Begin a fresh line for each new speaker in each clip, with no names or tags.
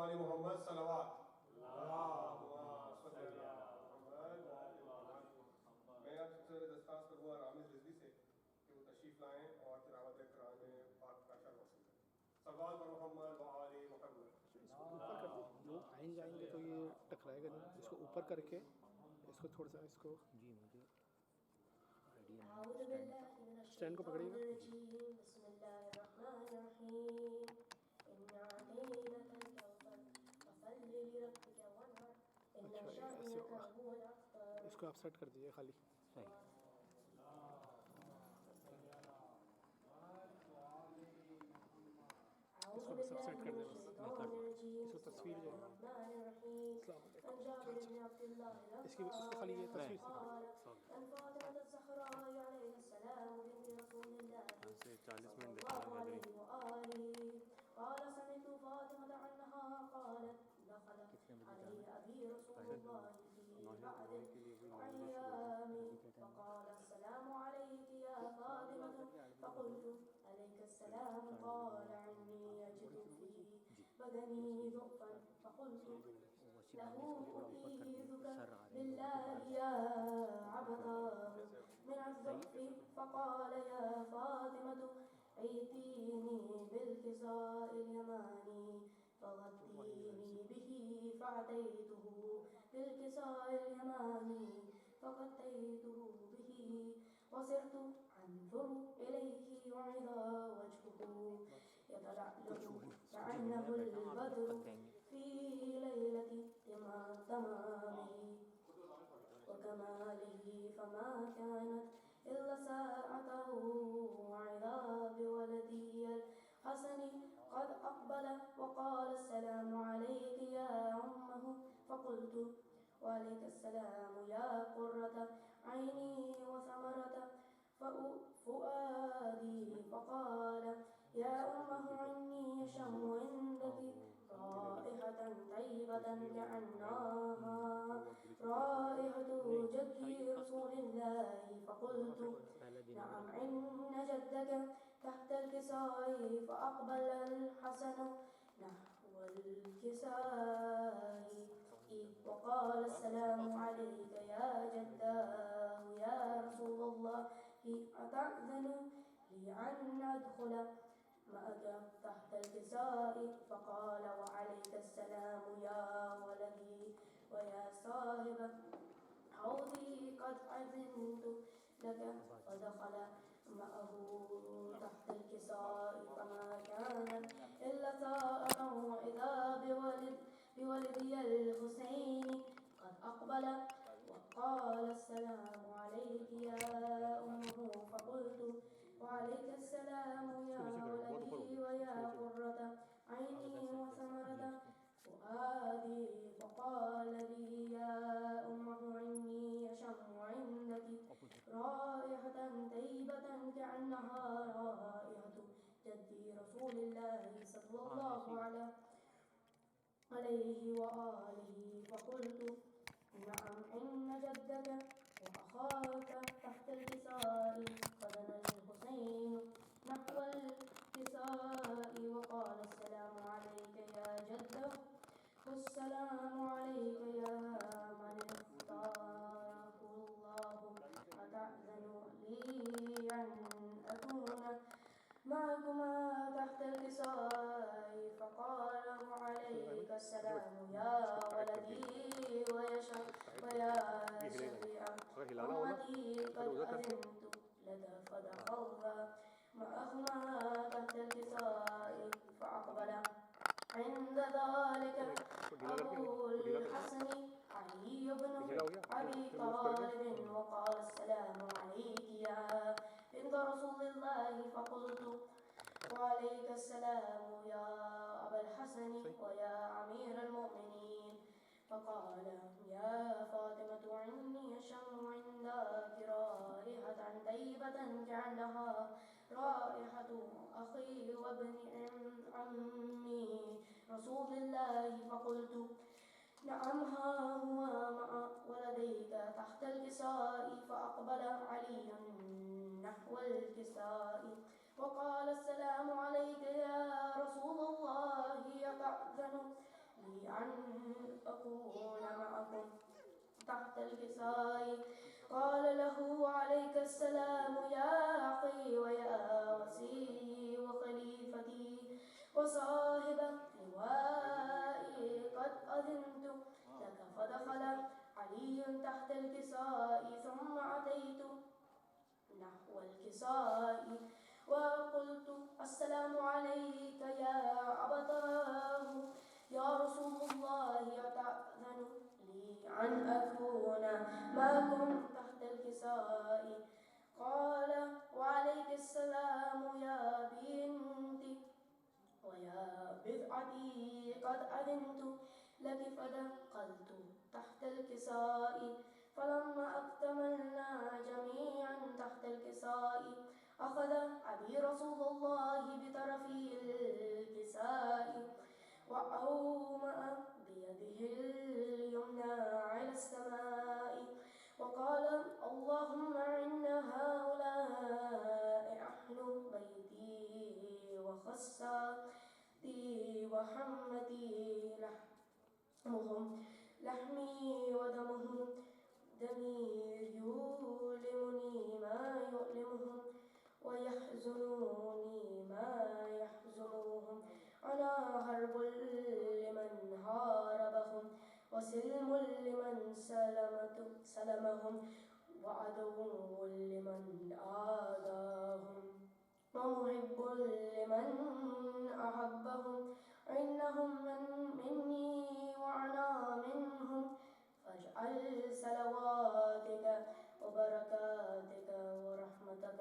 وآل محمد صلوات. میں اب سب سے درخواست کروں گا رامز رضوی سے کہ وہ تشریف لائیں اور تلاوت قرآن پاک کا شرح حاصل کریں. صلوات پر محمد وآل محمد.
اس کو اوپر کر دیں, لوگ آئیں جائیں گے تو یہ ٹکرائے گا نہیں. اس کو اوپر کر کے اس کو تھوڑا سا اس کو
جی مجھے
اسٹینڈ کو پکڑیے گا.
بسم اللہ الرحمن الرحیم. انا اعطیناک الکوثر فصل لربک وانحر ان شانئک هو الابتر.
اس کو آپ سیٹ کر دیجیے خالی. اس کو سب سیٹ کر دیں بس. اس کو تصویر جو ہے السلام علیکم اس کی اس کو خالی یہ تصویر
سے 40 منٹ دیکھا
قال سمعت فاطمة عنها قالت دخل علي أبي رسول الله في بعض الأيام فقال السلام عليك يا فاطمة فقلت عليك السلام قال عني أجد في بدني ضعفا فقلت له أعيذك بالله يا عبدا من الضعف فقال يا فاطمة ائتيني بالكساء اليماني فغطيني به فأتيته بالكساء اليماني فغطيته به وصرت أنظر إليه وإذا وجهه يتلألأ كأنه البدر في ليلة تمامه وكماله فما كانت إلا ساعته وإذا بولدي الحسن قد أقبل وقال السلام عليك يا أمه فقلت وعليك السلام يا قرة عيني وثمرة فؤادي فقال يا أمه إني أشم عندك رائحة طيبة كأنها رائحة جد رسول الله فقلت نعم إن جدك تحت الكساء فأقبل الحسن نحو الكساء وقال السلام عليك يا جداه يا رسول الله أتأذن لي أن أدخل معك تحت الكساء فقال وعليك السلام يا ولدي ويا صاحب حوضي قد أذنت لك فدخل معه تحت الكساء فما كانت إلا ساعة وإذا بولدي الحسين قد أقبل وقال السلام عليك يا أمه فقلت وعليك السلام يا ولدي ويا قرة عيني وثمرة فؤادي فقال لي يا أمه إني أشم عندك رائحة طيبة كأنها رائحة جد رسول الله صلى الله عليه وآله فقلت نعم إن جدك وأخاك تحت الكساء فدنا الحسين نحو الكساء وقال السلام عليك يا جده والسلام عليك يا من اختاره الله أتأذن لي أن أكون معكما تحت الكساء فقال وعليك السلام يا ولدي ويا شفيع أمتي قد أذنت لك فدخلت معهما تحت الكساء فأقبل عند ذلك أبو الحسن علي بن أبي طالب وقال السلام عليك يا بنت رسول الله فقلت وعليك السلام يا أبا الحسن ويا أمير المؤمنين فقال يا فاطمة إني أشم عندك رائحة طيبة كأنها رائحة أخي وابن عمي رسول الله فقلت نعم ها هو مع ولديك تحت الكساء فأقبل علي نحو الكساء وقال السلام عليك يا رسول الله أتأذن أن أكون معكم تحت الكساء. قال له عليك السلام يا أخي ويا وصي وخليفتي وصاحب لوائي قد أذنت لك. فدخل علي تحت الكساء ثم أتيت نحو الكساء وقلت السلام عليك يا أبتاه يا رسول الله أتأذن لي أن أكون معكم تحت الكساء؟ قال وعليك السلام يا بنتي ويا بضعتي قد أذنت لك. فدخلت تحت الكساء فلما اكتملنا جميعا تحت الكساء أخذ أبي رسول الله بطرفي الكساء وأومأ بيده اليمنى على السماء وقال اللهم إن هؤلاء أهل بيتي وخصاتي وحمتي لحمي ودمهم دمي يؤلمني ما يؤلمهم ويحزنوني ما يحزنهم. أنا حرب لمن حاربهم وسلم لمن سلمهم وعدو لمن آذاهم ومحب لمن أحبهم. إنهم مني وأنا منهم. فاجعل صلواتك وبركاتك ورحمتك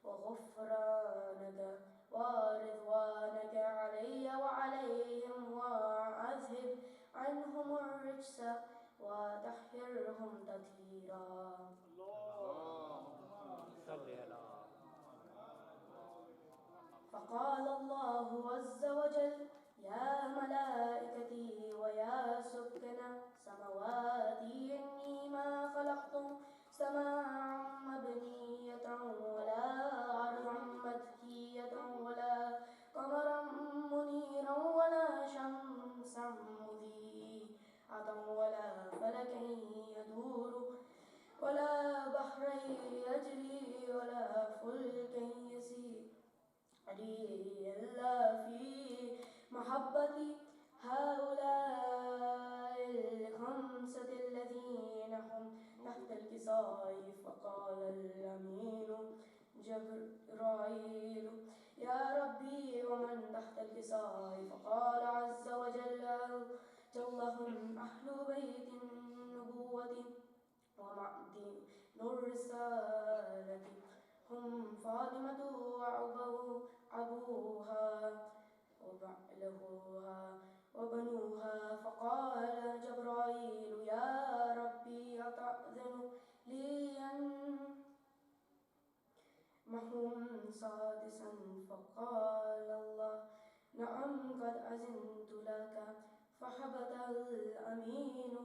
وغفرانك ورضوانك علي وعليهم وأذهب عنهم الرجس وطهرهم تطهيرا. فقال الله عز وجل يا ملائكتي ويا سكن سمواتي إني ما خلقت سماء مبنية ولا أرضا مدحية ولا قمرا منيرا ولا شمسا مضيئة ولا فلكا يدور ولا بحرا يجري ولا فلكا يسير إلا في محبة هؤلاء الخمسة الذين هم تحت الكساء. فقال الأمين جبرائيل يا ربي ومن تحت الكساء؟ فقال عز وجل جلهم أهل بيت النبوة ومعدن الرسالة هم فاطمة وأبوها وبعلها وبنوها. فقال جبرائيل يا ربي أتأذن لي أن معهم سادسا؟ فقال الله نعم قد أذنت لك. فهبط الأمين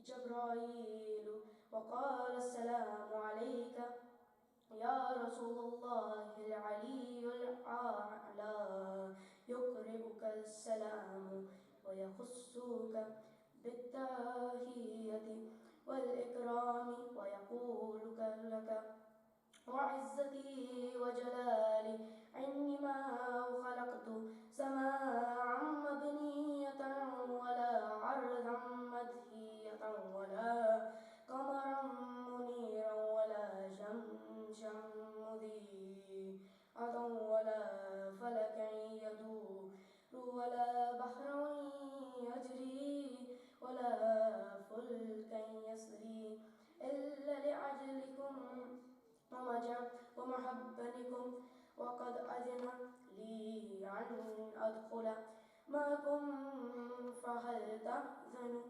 جبرائيل وقال السلام عليك يا رسول الله العلي الأعلى يقرئك السلام ويخصك بالتحية والإكرام ويقول لك وعزتي وجلالي إني ما خلقت سماء مبنية ولا عرضا مدحية ولا قمرا منيرا ولا شمسا مضيئة ولا فلكا يدور ولا بحرا يجري ولا فلكا يسري إلا لأجلكم ومحبتكم. وقد أذن لي أن أدخل معكم فهل تأذن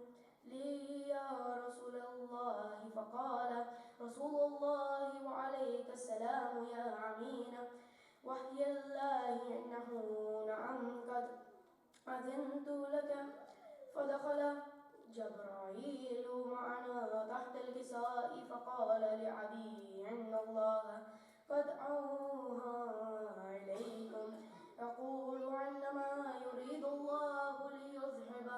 لي يا رسول الله؟ فقال رسول الله وعليك السلام يا أمين وحي الله إنه نعم قد أذنت لك. فدخل جبرائيل معنا تحت الكساء فقال لعلي إن الله قد أوحى إليكم يقول إنما يريد الله ليذهب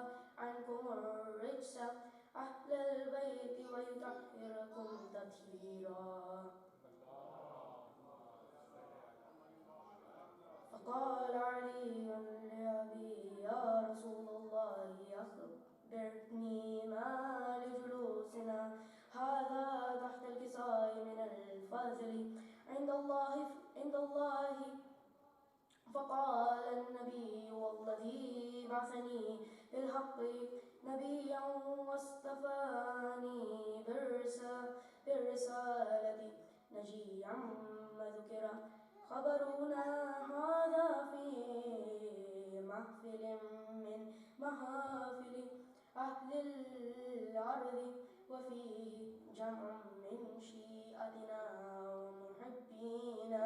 علي لأبي يا رسول الله أخبرني ما لجلوسنا هذا تحت الكساء من الفضل عند الله فقال النبي والذي بعثني بالحق نبيا واصطفاني بالرسالة نجيا ذكرا خبرنا هذا في محفل من محافل أهل الأرض وفيه جمع من شيعتنا ومحبينا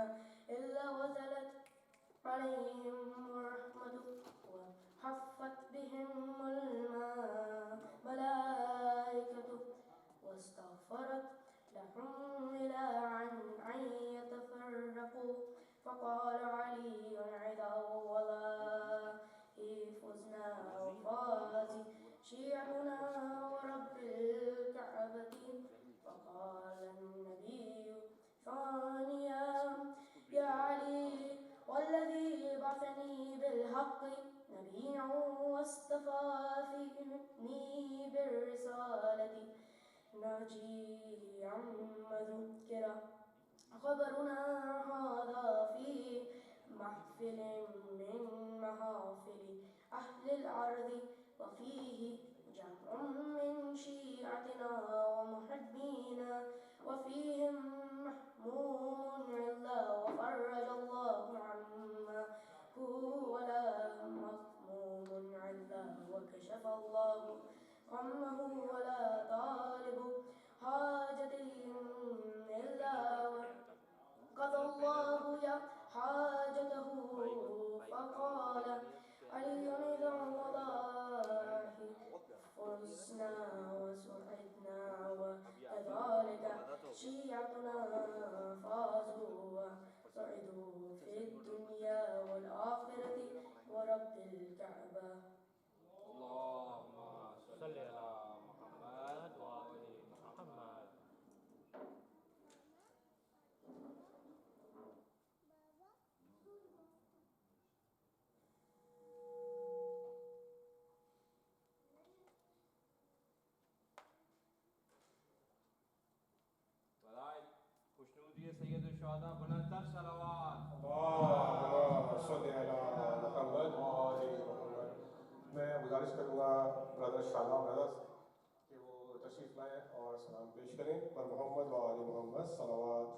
إلا وزلت عليهم الرحمة وحفت بهم الملائكة واستغفرت لهم إلى أن يتفرقوا فقال علي عدا والله فزنا وفاز شيعنا ورب الكعبة فقال النبي ثانيا يا علي والذي بعثني بالحق نبيا واصطفاني بالرسالة ناجيا مذكرا خبرنا هذا في محفل من محافل أهل الأرض وفيه جمع من شيعتنا ومحبينا وفيهم محموم علا وفرج الله عما هو لا مهموم علا وكشف الله غمه ولا طالب حاجة إلا قضى الله يا حاجته فقال علي إذا والله فرسنا وسعدنا وكذلك شيعتنا فازوا وسعدوا في الدنيا والآخرة ورب الكعبة.
اللهم صل على محمد وآل محمد. خوشنودی سید الشہداء بلندتر صلوات.
اللهم صل علی محمد وآل محمد. میں گزارش کروں گا برادر شاداب رضا سے کہ وہ تشریف لائیں اور سلام پیش کریں پر محمد وآل محمد صلوات.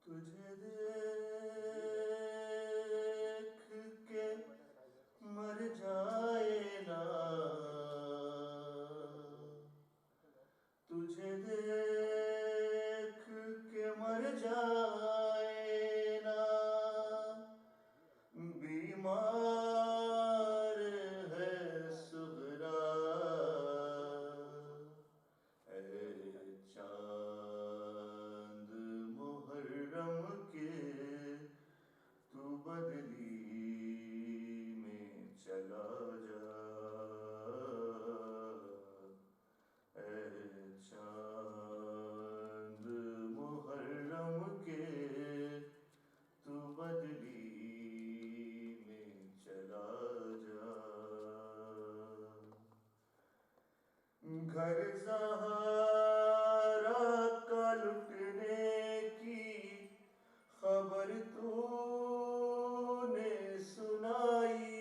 تجھے دیکھ کے مر جائے نا، تجھے دیکھ کے مر جائے نا، بیمار ہے صغرا اے چاند محرم کے تو بدلی میں چلا جا، اے چاند محرم کے تو بدلی میں چلا جا، گھر زہرا کا لٹنے کی خبر تو نے سنائی،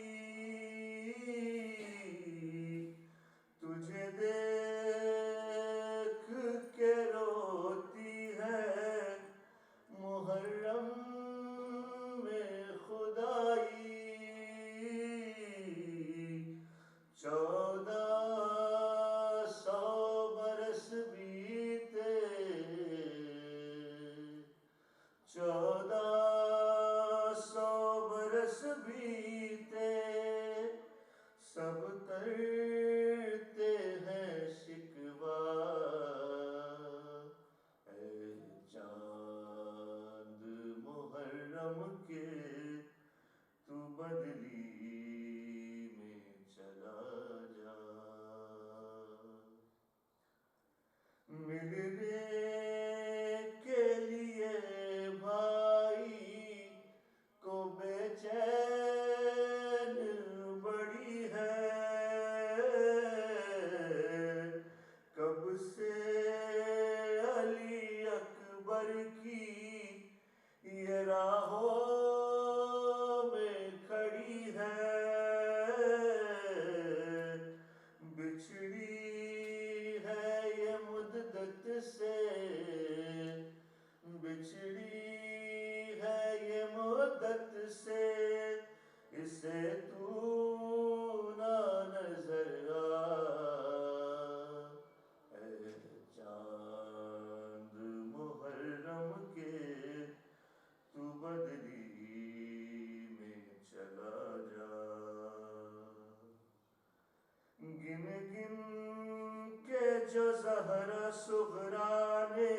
جو زہرا صغرا نے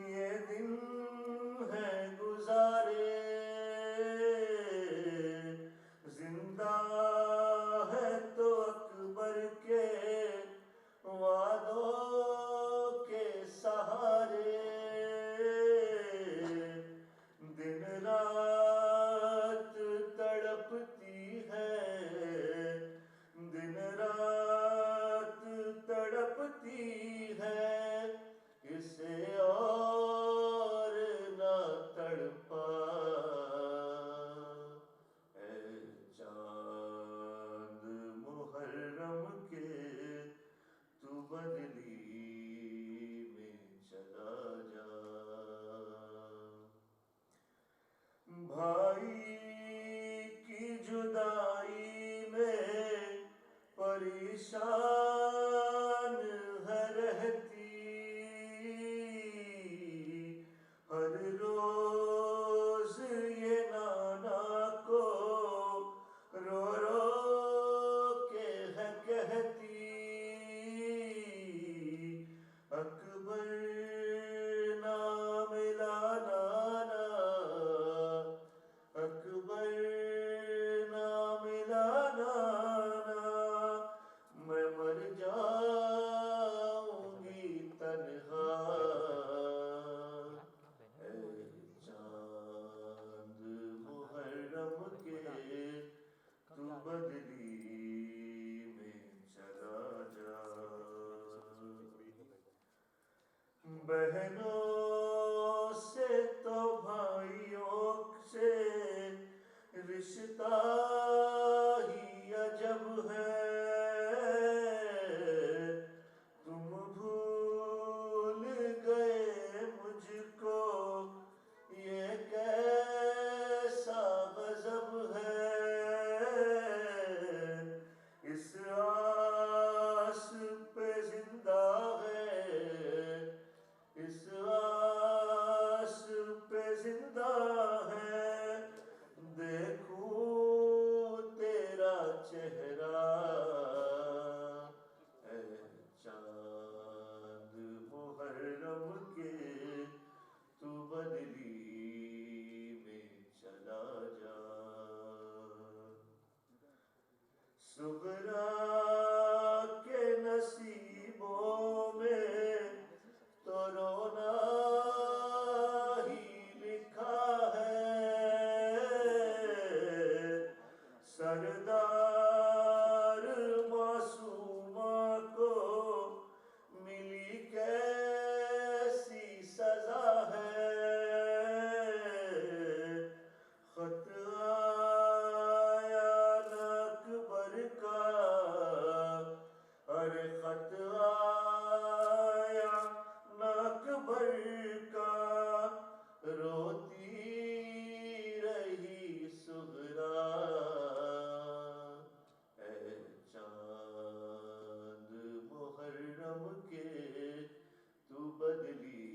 یہ دن ہے گزارے، زندہ ہے تو اکبر کے وعدوں کے سہارے، دن رات تڑپتی ہے، دن رات تڑپتی ہے، اسے اور نہ تڑپا، اے چاند محرم کے تو بدلی میں چلا جا، بھائی کی جدائی میں پریشان ہے رہتی، ہر روز یہ نانا کو رو رو کے ہے کہتی، اکبر نہ ملا نانا، اکبر نہ ملا نانا، میں مر جاؤں گی تنہا، اے چاند محرم کے تو بدلی میں چلا جا، بہنوں سے تو بھائیوں سے رشتہ ہی عجب ہے، تم بھول گئے مجھ کو یہ کیسا غضب ہے، اس آس پہ زندہ ہے، اس آس پہ زندہ ہے، دیکھوں تیرا چہرہ، اے چاند محرم کے تو بدلی میں چلا جا، صغرا کے نصیبوں میں تو رونا ہی لکھا ہے، سردار معصومہ کو ملی کیسی سزا ہے، خط آیا نہ اکبر کا، ارے خط آیا نہ اکبر کا، روتی رہی صغرا، اے چاند محرم کے تو بدلی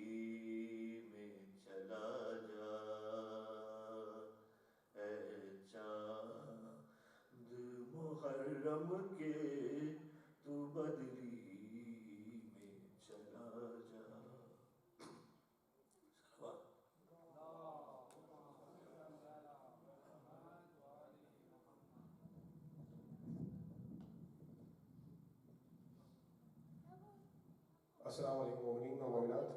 میں چلا جا، اے چاند محرم کے تو بدلی میں چلا جا،
السلام علیکم مومنین و مومنات،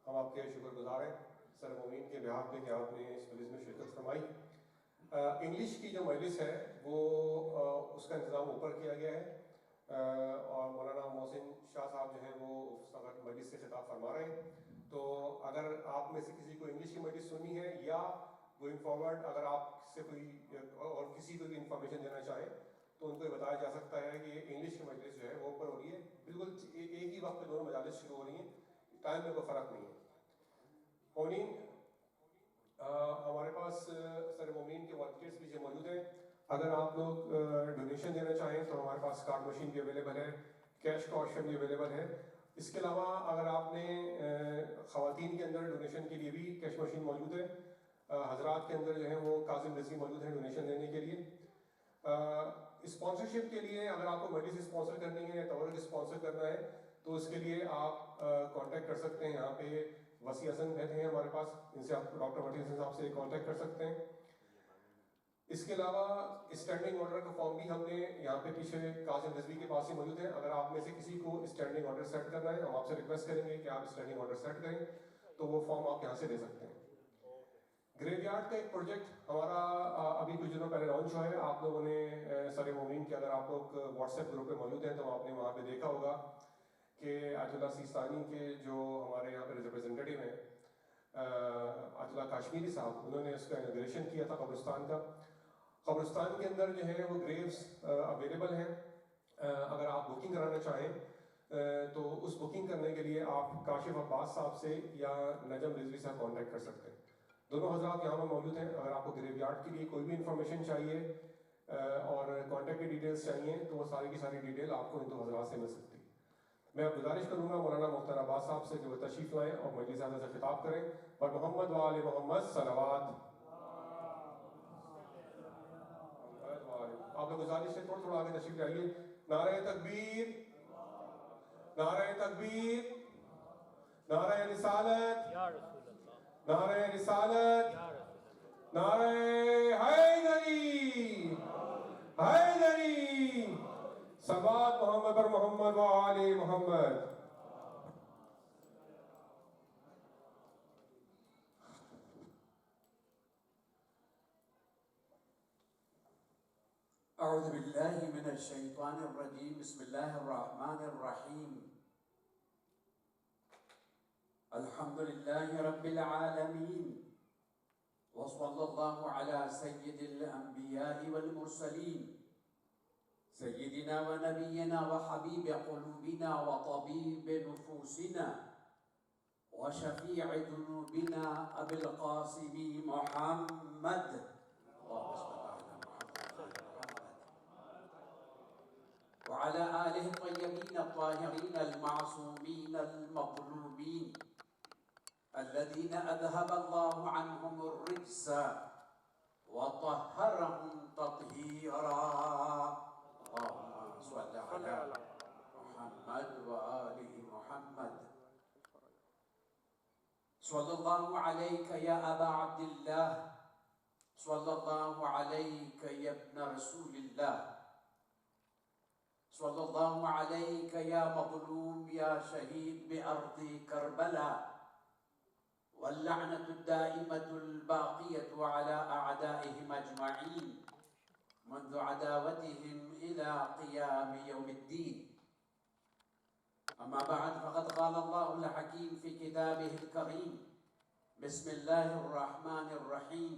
ہم آپ کے شکر گزار ہیں سر مومنین کے بہار پہ کہ آپ نے اس مجلس میں شرکت فرمائی۔ انگلش کی جو مجلس ہے وہ اس کا انتظام اوپر کیا گیا ہے اور مولانا محسن شاہ صاحب جو ہیں وہ اس وقت مجلس سے خطاب فرما رہے ہیں، تو اگر آپ میں سے کسی کو انگلش کی مجلس سننی ہے یا گوئنگ فارورڈ اگر آپ سے کوئی اور کسی کو بھی انفارمیشن دینا چاہیں تو ان کو یہ بتایا جا سکتا ہے کہ انگلش کی مجلس جو ہے وہ اوپر ہو رہی ہے، بالکل ایک ہی وقت پہ دونوں مجالس شروع ہو رہی ہیں، ٹائم میں کوئی فرق نہیں ہے۔ مومنین ہمارے پاس سر مومنین کے والنٹیئرس بھی جو موجود ہیں، اگر آپ لوگ ڈونیشن دینا چاہیں تو ہمارے پاس کارڈ مشین بھی اویلیبل ہے، کیش کا آپشن بھی اویلیبل ہے۔ اس کے علاوہ اگر آپ نے خواتین کے اندر ڈونیشن کے لیے بھی کیش مشین موجود ہے، حضرات کے اندر جو ہے وہ کاظم رضوی موجود ہیں ڈونیشن دینے کے لیے۔ اسپانسرشپ کے لیے اگر آپ کو مجلس اسپانسر کرنی ہے یا تورک اسپانسر کرنا ہے تو اس کے لیے آپ کانٹیکٹ کر سکتے ہیں. یہاں پہ وسیع حسن رہتے ہیں ہمارے پاس, ان سے آپ ڈاکٹر وسیع حسن صاحب سے کانٹیکٹ کر سکتے ہیں. اس کے علاوہ اسٹینڈنگ آرڈر کا فارم بھی ہم نے یہاں پہ پیچھے قاسم رضوی کے پاس ہی موجود ہے. اگر آپ میں سے کسی کو اسٹینڈنگ آرڈر سیٹ کرنا ہے, ہم آپ سے ریکویسٹ کریں گے کہ آپ اسٹینڈنگ آرڈر سیٹ کریں, تو وہ فارم آپ یہاں سے لے سکتے ہیں. گریو یارڈ کا ایک پروجیکٹ ہمارا ابھی کچھ دنوں پہلے لانچ ہوا ہے. آپ لوگوں نے سارے مومنین کے اگر آپ لوگ واٹس ایپ گروپ پہ موجود ہیں تو آپ نے وہاں پہ دیکھا ہوگا کہ آیت اللہ سیستانی کے جو ہمارے یہاں پہ ریپرزنٹیٹیو ہیں آیت اللہ کاشمیری صاحب, انہوں نے اس کا انوگریشن کیا تھا قبرستان کا. قبرستان کے اندر جو ہے وہ گریوز اویلیبل ہیں. اگر آپ بکنگ کرانا چاہیں تو اس بکنگ کرنے کے لیے آپ کاشف عباس صاحب سے یا نجم رضوی صاحب کانٹیکٹ کر سکتے ہیں. دونوں حضرات یہاں پر موجود ہیں. اگر آپ کو گریو یارڈ کے لیے کوئی بھی انفارمیشن چاہیے اور کانٹیکٹ کی ڈیٹیلس چاہیے تو وہ ساری کی ساری ڈیٹیل آپ کو ان دو حضرات سے مل سکتی ہے. میں گزارش کروں گا مولانا مختار عباس صاحب سے کہ وہ تشریف لائیں اور مجلس اعلیٰ سے خطاب کریں. اور محمد و آل محمد صلوات. آپ لوگ گزارش سے تھوڑا آگے تشریف لائیے. نعرہ تکبیر, نعرہ تکبیر, نعرہ رسالت, نعرہ رسالت, نعرہ حیدری, حیدری. صلوات محمد پر محمد و آل محمد.
اعوذ باللہ من الشیطان الرجیم. بسم اللہ الرحمن الرحیم. الحمد للہ رب العالمین وصلی اللہ علی سید الانبیاء والمرسلین سیدنا و نبینا و حبیب قلوبنا و طبیب نفوسنا و شفیع ذنوبنا ابی القاسم محمد. وعلى آله الطيبين الطاهرين المعصومين المظلومين الذين أذهب الله عنهم الرجس وطهرهم تطهيرا. اللهم صل على محمد وآل محمد. صلى الله عليك يا أبا عبد الله, صلى الله عليك يا ابن رسول الله, صلى الله عليك يا مظلوم يا شهيد بأرض كربلاء. واللعنة الدائمة الباقية على أعدائهم أجمعين منذ عداوتهم إلى قيام يوم الدين. أما بعد, فقد قال الله الحكيم في كتابه الكريم بسم الله الرحمن الرحيم.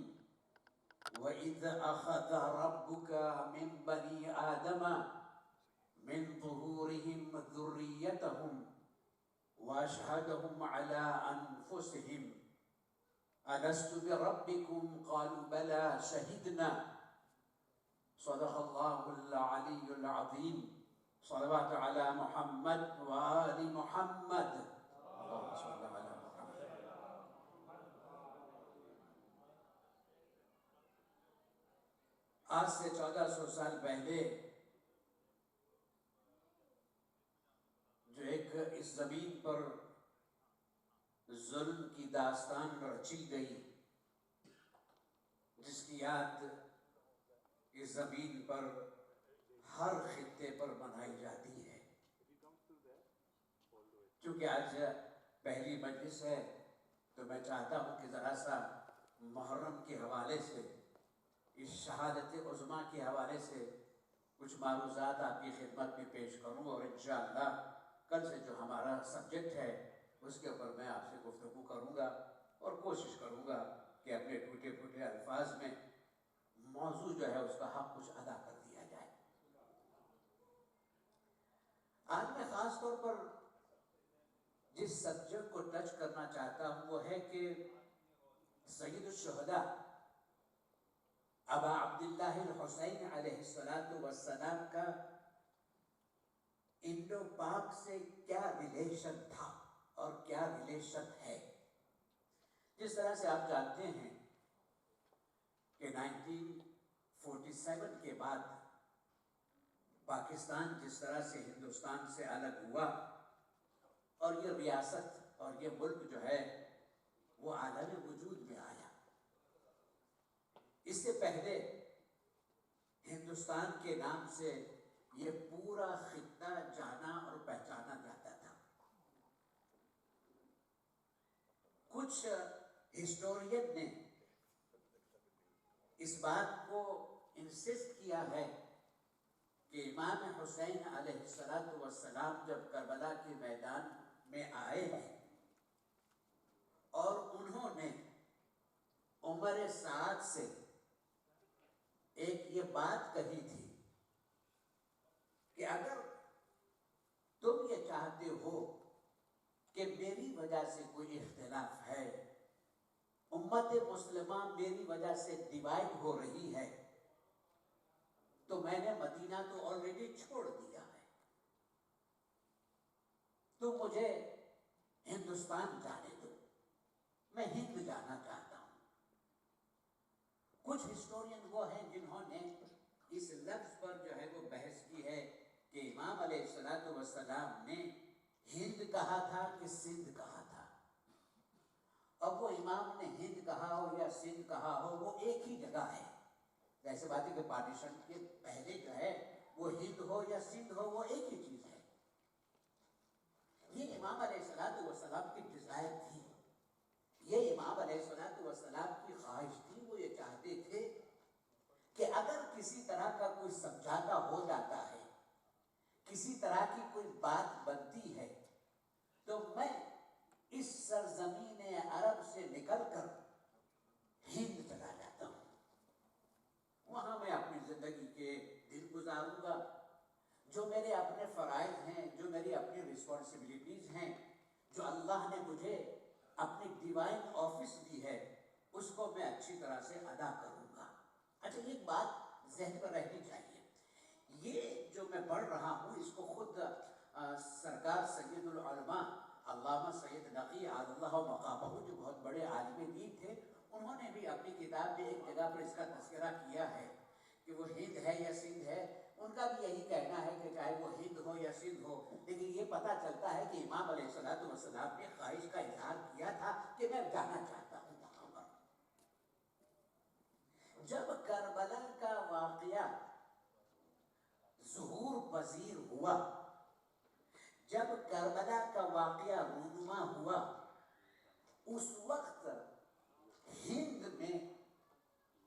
وإذ أخذ ربك من بني آدم من ظهورهم ذريتهم وأشهدهم على أنفسهم ألست بربكم قالوا بلى شهدنا. صدق الله العلي العظيم. صلوات على محمد وآل محمد. اللهم صل على محمد. آج سے 1400 سال پہلے جو ایک اس زمین پر ظلم کی داستان رچی گئی, جس کی یاد اس زمین پر ہر خطے پر منائی جاتی ہے. چونکہ آج پہلی مجلس ہے تو میں چاہتا ہوں کہ ذرا سا محرم کے حوالے سے, اس شہادت عظمیٰ کے حوالے سے کچھ معروضات آپ کی خدمت میں پیش کروں, اور انشاءاللہ کل سے جو ہمارا سبجیکٹ ہے اس کے اوپر میں آپ سے گفتگو کروں گا اور کوشش کروں گا کہ اپنے ٹوٹے پھوٹے الفاظ میں موضوع جو ہے اس کا حق کچھ ادا کر دیا جائے. آج میں خاص طور پر جس سبجیکٹ کو ٹچ کرنا چاہتا ہوں وہ ہے کہ سید الشہداء ابا عبداللہ الحسین علیہ السلام کا انڈو پاک سے کیا ریلیشن تھا اور کیا ریلیشن ہے. جس طرح سے آپ جانتے ہیں کہ 1947 کے بعد پاکستان جس طرح سے ہندوستان سے الگ ہوا اور یہ ریاست اور یہ ملک جو ہے وہ عالم وجود میں آیا، اس سے پہلے ہندوستان کے نام سے یہ پورا خطہ جانا اور پہچانا جاتا تھا۔ کچھ ہسٹورین نے اس بات کو انسسٹ کیا ہے کہ امام حسین علیہ السلام جب کربلا کے میدان میں آئے ہیں اور انہوں نے عمر سعد سے ایک یہ بات کہی تھی کہ اگر تم یہ چاہتے ہو کہ میری وجہ سے کوئی اختلاف ہے، امت مسلمہ میری وجہ سے ڈیوائڈ ہو رہی ہے، تو میں نے مدینہ تو آلریڈی چھوڑ دیا ہے، تو مجھے ہندوستان جانے دو، میں ہند جانا چاہتا ہوں۔ کچھ ہسٹورین وہ ہیں جنہوں نے اس لفظ پر جو ہے وہ بحث کی ہے کہ امام علیہ السلام نے ہند کہا تھا کہ سندھ کہا تھا۔ اب وہ امام نے ہند کہا ہو یا سندھ کہا ہو، وہ ایک ہی جگہ ہے۔ ایسے بات ہے کہ پارٹیشن کے پہلے جو ہے وہ ہند ہو یا سندھ ہو، وہ ایک ہی چیز ہے۔ یہ امام علیہ السلام کی ڈیزائر تھی، یہ امام علیہ السلام کی خواہش تھی۔ وہ یہ چاہتے تھے کہ اگر کسی طرح کا کوئی سمجھاتا ہو جاتا ہے، کسی طرح کی کوئی بات بنتی ہے، تو میں اس سرزمین عرب سے نکل کر ہند چلا جاتا ہوں، وہاں میں اپنی زندگی کے دن گزاروں گا، جو میرے اپنے فرائض ہیں، جو میری اپنی رسپانسبلٹیز ہیں، جو اللہ نے مجھے اپنی ڈیوائن آفس دی ہے، اس کو میں اچھی طرح سے ادا کروں گا۔ اچھا، یہ بات ذہن میں رہنی چاہیے۔ یہ جو میں پڑھ رہا ہوں اس کو خود سرکار سید العلماء علامہ سید نقی عاد اللہ مقامہ، جو بہت بڑے عالم دین تھے، انہوں نے بھی اپنی کتاب میں ایک جگہ پر اس کا تذکرہ کیا ہے کہ وہ ہند ہے یا سندھ ہے۔ ان کا بھی یہی کہنا ہے کہ چاہے وہ ہند ہو یا سندھ ہو، لیکن یہ پتہ چلتا ہے کہ امام علیہ السلام نے خواہش کا اظہار کیا تھا کہ میں جانا چاہتا ہوں وہاں پر۔ جب کربلا کا واقعہ ظہور پذیر ہوا، جب کربلا کا واقعہ رونما ہوا، اس وقت ہند میں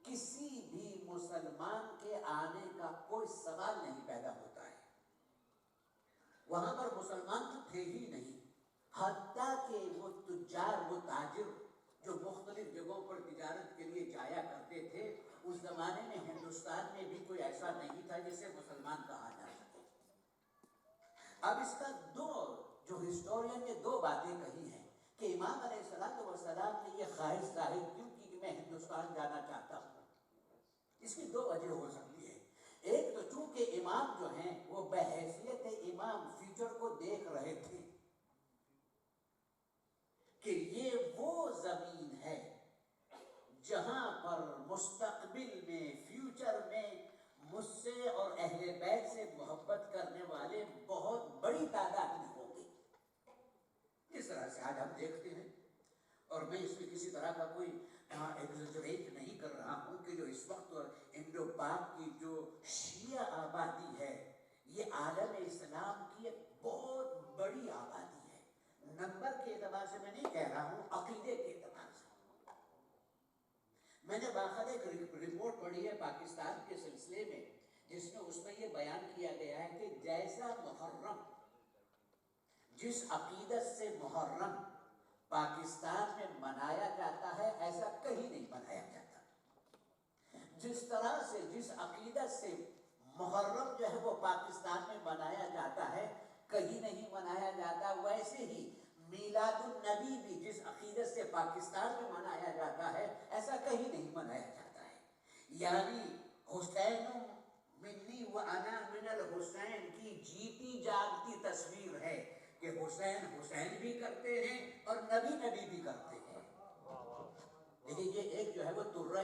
کسی بھی مسلمان کے آنے کا کوئی سوال نہیں پیدا ہوتا ہے۔ وہاں پر مسلمان تو تھے ہی نہیں، حتیٰ کہ وہ تجار، وہ تاجر جو مختلف جگہوں پر تجارت کے لیے جایا کرتے تھے، اس زمانے میں ہندوستان میں بھی کوئی ایسا نہیں تھا جسے مسلمان کہا جا سکے۔ اب اس کا جو ہسٹورین نے دو باتیں کہی ہیں کہ امام علیہ السلام نے یہ خواہش ظاہر کیوں کی کہ میں ہندوستان جانا چاہتا ہوں۔ اس کی دو وجہ ہو سکتی ہے۔ ایک تو چونکہ امام جو ہیں وہ بحیثیت امام فیوچر کو دیکھ رہے تھے کہ یہ وہ زمین ہے جہاں پر مستقبل میں، فیوچر میں مجھ سے اور اہل بیت سے محبت کرنے والے بہت بڑی تعداد میں ہوں گے، اس طرح سے آج ہم دیکھتے ہیں۔ اور میں اس میں کسی طرح کا کوئی ایگزیجریٹ نہیں کر رہا ہوں کہ جو اس وقت انڈو پاک کی جو شیعہ آبادی ہے، یہ عالم اسلام کی ایک بہت بڑی آبادی ہے۔ نمبر کے اعتبار سے میں نہیں کہہ رہا ہوں، عقیدے کے اعتبار سے۔ میں نے باقاعدہ ایک رپورٹ پڑھی ہے پاکستان کے سلسلے میں، جس میں اس میں یہ بیان کیا گیا ہے کہ جیسا محرم، جس عقیدت سے محرم پاکستان میں منایا جاتا ہے، ایسا کہیں نہیں منایا جاتا۔ جس طرح سے، جس عقیدت سے محرم جو ہے وہ پاکستان میں منایا جاتا ہے، کہیں نہیں منایا جاتا، ویسے ہی میلاد النبی بھی جس عقیدت سے پاکستان میں منایا جاتا ہے، ایسا کہیں نہیں منایا جاتا ہے۔ یعنی حسین منی و انا من الحسین کی جیتی جاگتی تصویر ہے کہ حسین حسین بھی کرتے ہیں اور نبی نبی بھی کرتے ہیں۔ لیکن یہ ایک جو ہے وہ ترہ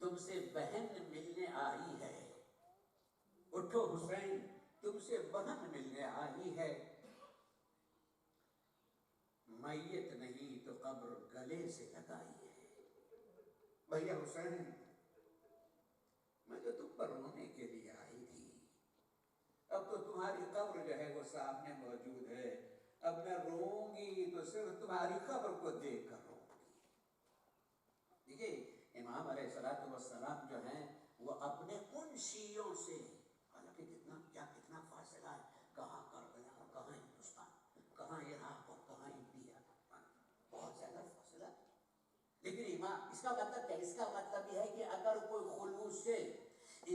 تم سے بہن ملنے آئی ہے، اٹھو حسین تم سے بہن ملنے آئی ہے، میت نہیں تو قبر گلے سے لگائی ہے۔ بھیا حسین، میں تو تم پر رونے کے لیے آئی تھی، اب تو تمہاری قبر جو ہے وہ سامنے موجود ہے، اب میں روؤں گی تو صرف تمہاری قبر کو دیکھ کر روؤں گی۔ دیکھیے امام علیہ الصلوۃ والسلام جو ہیں وہ اپنے ان شیعوں سے، حالانکہ کتنا فاصلہ ہے، کہاں کربلا، کہاں ہندوستان، کہاں عراق اور کہاں انڈیا، بہت زیادہ فاصلہ، لیکن امام، اس کا مطلب کیا؟ اس کا مطلب یہ ہے کہ اگر کوئی خلوص سے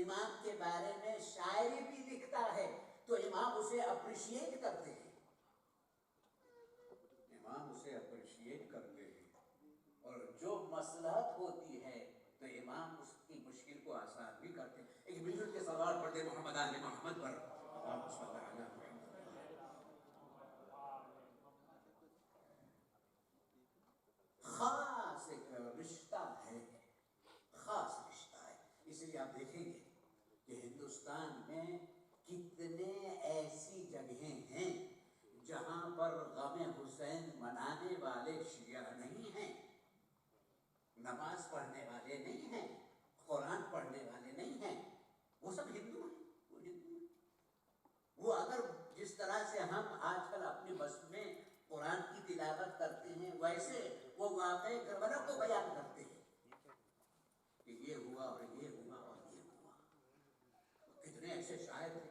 امام کے بارے میں شاعری بھی لکھتا ہے تو امام اسے اپریشیٹ کرتے ہیں، امام اسے اپریشیٹ کرتے ہیں، اور جو مصلحت ہوتی ہے تو امام اس کی مشکل کو آسان بھی کرتے ہیں۔ ایک ملت کے سوال پڑھتے محمد آل محمد پر، اللہم صلی علی محمد۔ خاص ایک رشتہ ہے، خاص رشتہ ہے، اس لیے آپ دیکھیں گے کہ ہندوستان میں کتنے ایسی جگہیں ہیں جہاں پر غم حسین منانے والے شیعہ نہیں ہیں، نماز پڑھنے والے نہیں ہیں، قرآن پڑھنے والے نہیں ہیں، وہ سب ہندو ہیں، وہ ہندو ہیں۔ وہ اگر جس طرح سے ہم آج کل اپنے بس میں قرآن کی تلاوت کرتے ہیں ویسے وہ واقعہ کربلا کو بیان کرتے ہیں کہ یہ ہوا اور یہ ہوا اور یہ ہوا۔ کتنے ایسے شاعر تھے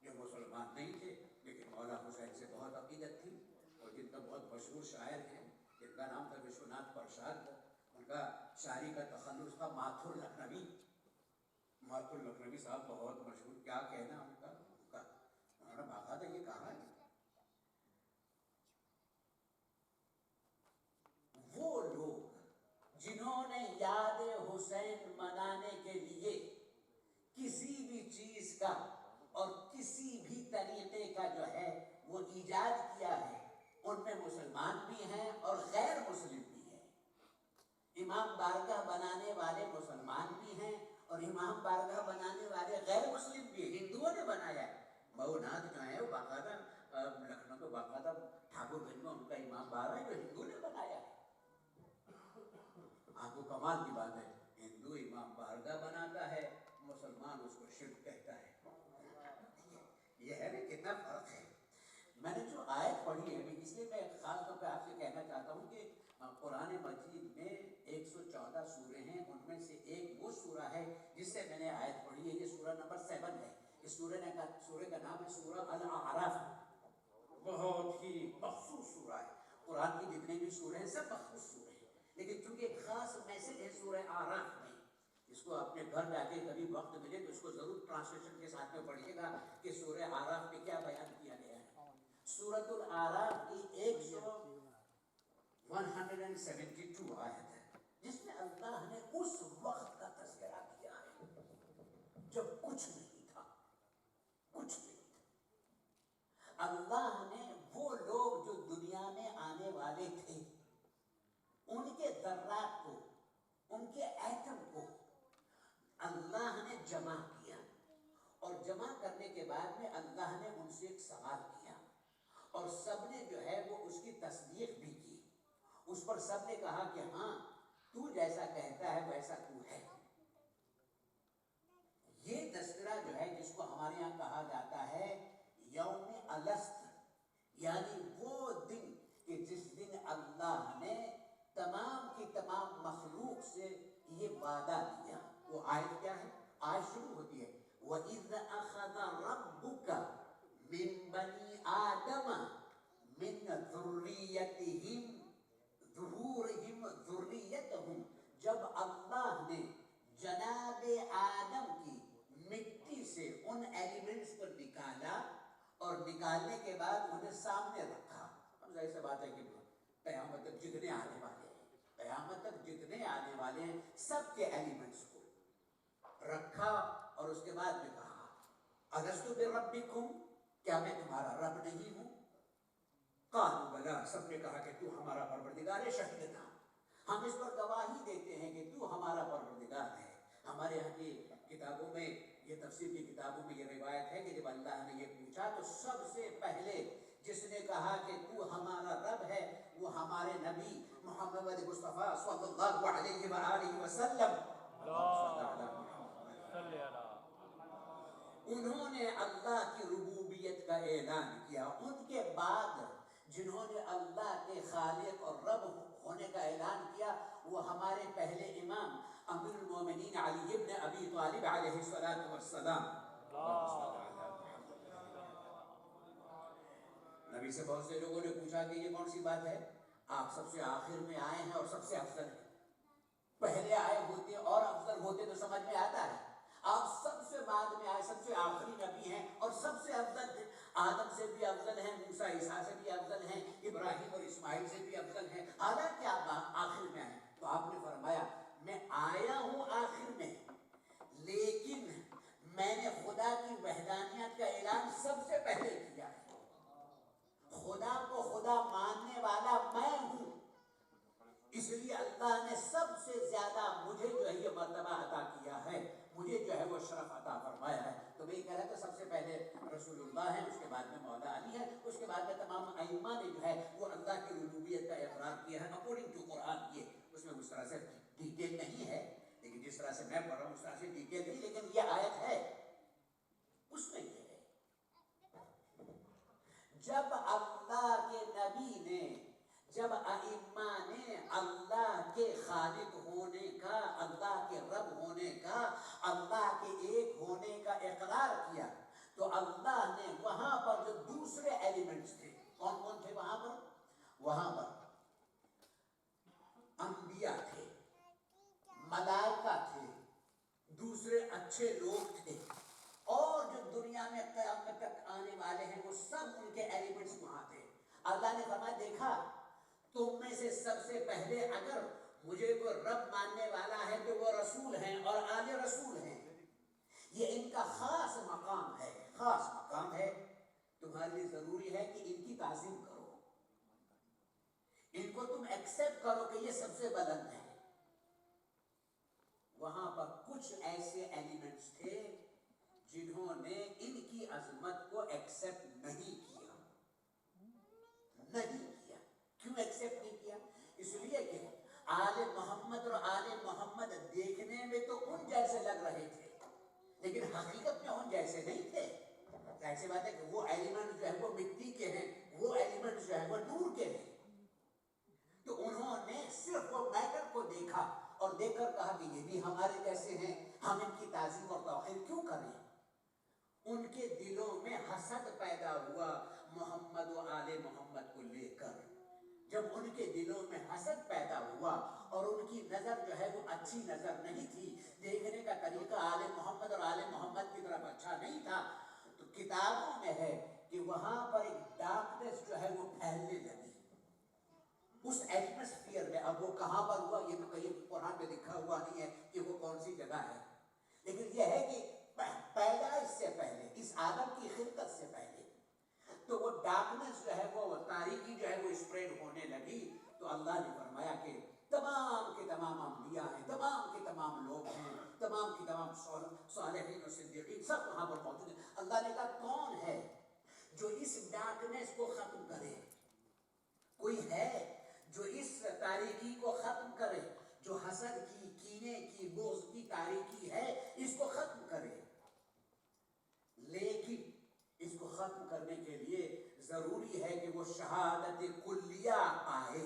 جو مسلمان نہیں تھے لیکن مولا حسین سے بہت عقیدت تھی، اور جن کا بہت مشہور شاعر ہے جن کا نام تھا وشوناتھ پرساد، ان کا شاعری کا تخلص تھا ماتھر لکھنوی۔ ماتھر لکھنوی صاحب بہت مشہور، کیا کہنا ان کا، انہوں نے باقاعدہ یہ کہا ہے وہ لوگ جنہوں نے یاد حسین منانے کے لیے کسی بھی چیز کا اور کسی بھی طریقے کا جو ہے وہ ایجاد کیا ہے، ان میں مسلمان بھی ہیں اور غیر مسلم بھی ہیں۔ امام بارگاہ بنانے والے مسلمان بھی ہیں اور امام بارگاہ بنانے والے غیر مسلم بھی ہیں، ہندوؤں نے بنایا ہے۔ مئوناتھ جو ہے وہ باقاعدہ لکھنؤ کو باقاعدہ ٹھاکر گنج میں ان کا امام بارگاہ ہے جو ہندو نے بنایا ہے۔ آپ کو کمال کی بات ہے، ہندو امام بارگاہ بناتا ہے، مسلمان اس کو شرک کہتا ہے۔ یہ ہے نا کتنا فرق ہے۔ میں نے جو آیت پڑھی ہے اس لیے میں خاص طور پہ آپ سے کہنا چاہتا ہوں کہ قرآن مجید میں 114 سورے ہیں، ان میں سے ایک وہ سورہ ہے جس سے میں نے آیت پڑھی ہے، یہ سورہ نمبر 7 ہے۔ اس سورے کا نام ہے سورہ الاعراف، بہت ہی مخصوص سورہ ہے۔ قرآن کی جتنے بھی سورے ہیں سب مخصوص سورے ہیں، لیکن چونکہ ایک خاص میسج ہے سورہ اعراف میں، اس کو اپنے گھر جا کے کبھی وقت ملے تو اس کو ضرور ٹرانسلیشن کے ساتھ میں پڑھیے گا کہ سورہ اعراف میں کیا بیان کیا گیا ہے۔ سورۃ الاعراف کی 172 آیت ہے جس میں اللہ نے اس وقت کا تذکرہ کیا ہے جب کچھ نہیں تھا، کچھ نہیں تھا۔ اللہ نے وہ لوگ جو دنیا میں آنے والے تھے ان کے ذرات کو، ان کے ایٹم کو اللہ نے جمع کیا، اور جمع کرنے کے بعد میں اللہ نے ان سے ایک سوال کیا اور سب نے جو ہے وہ اس کی تصدیق بھی کی۔ اس پر سب نے کہا کہ ہاں تو جیسا کہتا ہے ویسا تو ہے۔ یہ تذکرہ جو ہے جس کو ہمارے یہاں کہا جاتا ہے یوم الست، یعنی وہ دن کہ جس دن اللہ نے تمام کی تمام مخلوق سے یہ وعدہ لیا۔ وہ آیت کیا ہے؟ آیت شروع ہوتی ہے وَإِذْ أَخَذَ رَبُّكَ مِن بَنِي آدَمَ مِن ذُرِّيَّتِهِمْ ظُهُورِهِمْ ذُرِّيَّتَهُمْ، جب اللہ نے جناب آدم کی مٹی سے ان ایلیمنٹس کو نکالا اور نکالنے کے بعد انہیں سامنے رکھا۔ اب ظاہر سی بات ہے کہ قیامت تک جتنے آنے والے ہیں، قیامت تک جتنے آنے والے ہیں سب کے ایلیمنٹس کو رکھا اور اس کے بعد میں کہا الستُ بربکم، کیا میں تمہارا رب نہیں ہوں؟ قالوا بلا، سب نے کہا کہ تو ہمارا پروردگار ہے، شہدنا، ہم اس پر گواہی دیتے ہیں کہ تو ہمارا پروردگار ہے۔ ہمارے یہاں کی کتابوں میں، یہ تفسیر کی کتابوں میں یہ روایت ہے کہ جب اللہ نے یہ پوچھا تو سب سے پہلے جس نے کہا کہ تو ہمارا رب ہے وہ ہمارے نبی محمد مصطفیٰ صلی اللہ علیہ وآلہ وسلم، انہوں نے اللہ کی ربوبیت کا اعلان کیا. ان کے بعد جنہوں نے اللہ کے خالق اور رب ہونے کا اعلان کیا وہ ہمارے پہلے امام امیر المومنین علی ابن ابی طالب علیہ السلام. نبی سے بہت سے لوگوں نے پوچھا کہ یہ کون سی بات ہے، آپ سب سے آخر میں آئے ہیں اور سب سے افضل ہیں. پہلے آئے ہوتے اور افضل ہوتے تو سمجھ میں آتا ہے، آپ سب سے بعد میں آئے، سب سے آخری نبی ہیں اور سب سے افضل ہیں. آدم سے بھی افضل ہیں، موسیٰ عیسیٰ سے بھی افضل ہیں، ابراہیم اور اسماعیل سے بھی افضل ہیں، حالانکہ آپ آخر میں آئے. تو آپ نے فرمایا میں آیا ہوں آخر میں، لیکن میں نے خدا کی وحدانیت کا اعلان سب سے پہلے کیا ہے. خدا کو خدا ماننے والا میں ہوں، اس لیے اللہ نے سب سے زیادہ مجھے جو ہے یہ مرتبہ عطا کیا ہے، مجھے جو ہے وہ شرف عطا فرمایا ہے. تو میں یہ کہہ رہا تھا سب سے پہلے رسول اللہ ہے، اس کے بعد میں مولا علی ہے، اس کے بعد میں تمام ائمہ نے جو ہے وہ اللہ کی ربوبیت کا اقرار کیا ہے اکارڈنگ ٹو قرآن. یہ اس میں اس طرح سے ڈیٹیل نہیں ہے، لیکن جس طرح سے میں پڑھ رہا ہوں اس طرح سے ڈیٹیل نہیں، لیکن یہ آیت ہے اس میں یہ ہے جب اللہ کے نبی نے، جب ائمہ نے اللہ کے خالق ہونے کا، اللہ کے رب ہونے کا، اللہ کے ایک ہونے کا اقرار کیا تو اللہ نے وہاں پر جو دوسرے ایلیمنٹس تھے، کون کون تھے وہاں پر؟ وہاں پر انبیاء تھے، ملائکہ تھے، دوسرے اچھے لوگ تھے، اور جو دنیا میں قیامت تک آنے والے ہیں وہ سب ان کے ایلیمنٹس وہاں تھے. اللہ نے فرمایا دیکھا تم میں سے سب سے پہلے اگر مجھے وہ رب ماننے والا ہے تو وہ رسول ہیں اور آل رسول ہیں. یہ ان کا خاص مقام ہے، خاص مقام ہے. تمہارے لیے ضروری ہے کہ ان کی تعظیم کرو، ان کو تم ایکسپٹ کرو کہ یہ سب سے بلند ہے. وہاں پر کچھ ایسے ایلیمنٹس تھے جنہوں نے ان کی عظمت کو ایکسپٹ نہیں کیا. کیوں ایکسپٹ نہیں کیا؟ اس لیے کہ آل محمد اور آل محمد دیکھنے میں تو ان جیسے لگ رہے تھے لیکن حقیقت میں ان جیسے نہیں تھے. ایسی بات ہے کہ وہ ایلیمنٹ جو ہے وہ مٹی کے ہیں، وہ ایلیمنٹ جو ہے وہ نور کے ہیں. تو انہوں نے صرف وہ میٹر کو دیکھا اور دیکھ کر کہا کہ یہ بھی ہمارے جیسے ہیں، ہم ان کی تعظیم اور توقیر کیوں کریں. ان کے دلوں میں حسد پیدا ہوا محمد و آل محمد کو لے کر. جب ان کے دلوں میں حسد پیدا ہوا اور ان کی نظر جو ہے وہ اچھی نظر نہیں تھی، دیکھنے کا طریقہ آل محمد اور آل محمد کی طرف اچھا نہیں تھا، تو کتابوں میں ہے کہ وہاں پر ایک ڈارکنس جو ہے وہ پھیلنے لگی اس ایٹماسفیئر میں. اب وہ کہاں پر ہوا یہ تو کہیں قرآن میں لکھا ہوا نہیں ہے کہ وہ کون سی جگہ ہے، لیکن یہ ہے کہ پیدائش سے پہلے، اس آدم کی خلقت سے پہلے تو وہ ڈارکنس جو ہے وہ تاریکی جو ہے وہ اسپریڈ ہونے لگی. تو اللہ نے فرمایا کہ تمام کے تمام انبیاء ہیں، تمام کے تمام لوگ ہیں، تمام کے تمام صالحین اور صدیقین سب وہاں پر موجود ہیں. اللہ نے کہا کون ہے جو اس ڈارکنس کو ختم کرے؟ کوئی ہے جو اس تاریکی کو ختم کرے، جو حسد کی، کینے کی، بغض کی تاریکی ہے اس کو ختم کرے. لیکن اس کو ختم کرنے کے لیے ضروری ہے کہ وہ شہادت کلیہ پائے.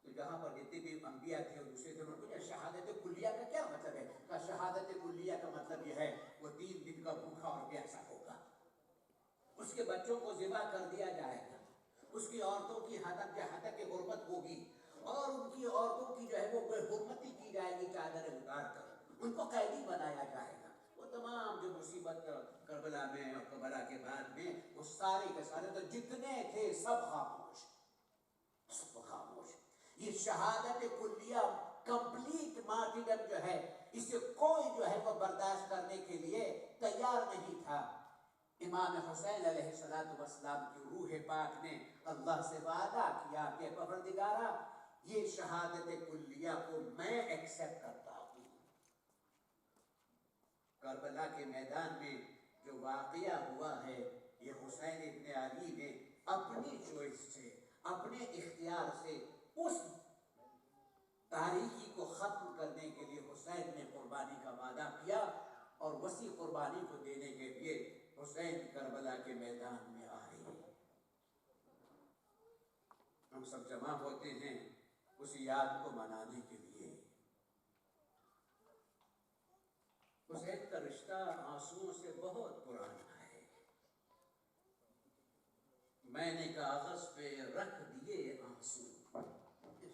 تو جہاں پر جتنے بھی انبیاء تھے اور دوسرے تھے انہوں نے پوچھا شہادت کلیہ کا کیا مطلب ہے؟ کہ شہادت کلیہ کا مطلب یہ ہے وہ 3 دن کا بھوکا اور پیاسا ہوگا، اس کے بچوں کو ذبح کر دیا جائے گا، اس کی عورتوں کی حتک حرمت ہوگی اور ان کی عورتوں کی جو ہے وہ بے حرمتی کی جائے گی چادریں اتار کر، ان کو قیدی بنایا جائے گا. وہ تمام جو مصیبت کربلا میں اور کربلا کے بعد میں وہ سارے کے سارے تو جتنے تھے سب خاموش، سب خاموش. یہ شہادت کلیہ کمپلیٹ مارٹیڈم جو ہے اسے کوئی جو ہے وہ برداشت کرنے کے لیے تیار نہیں تھا. امام حسین علیہ السلام کی روح پاک نے اللہ سے وعدہ کیا کہ پروردگارا یہ شہادت کلیہ کو میں ایکسپٹ کرتا ہوں. کربلا کے میدان میں جو واقعہ ہوا ہے یہ حسین ابن علی نے اپنی چوائس سے اپنے اختیار سے اس تاریخی کو ختم کرنے کے لیے حسین نے قربانی کا وعدہ کیا اور وسیع قربانی کو دینے کے لیے حسین کربلا کے میدان میں آئے. ہم سب جمع ہوتے ہیں اس یاد کو منانے کے لیے. حسین کا رشتہ آنسوؤں سے بہت پرانا ہے. میں نے کاغذ پہ رکھ دیے آنسو.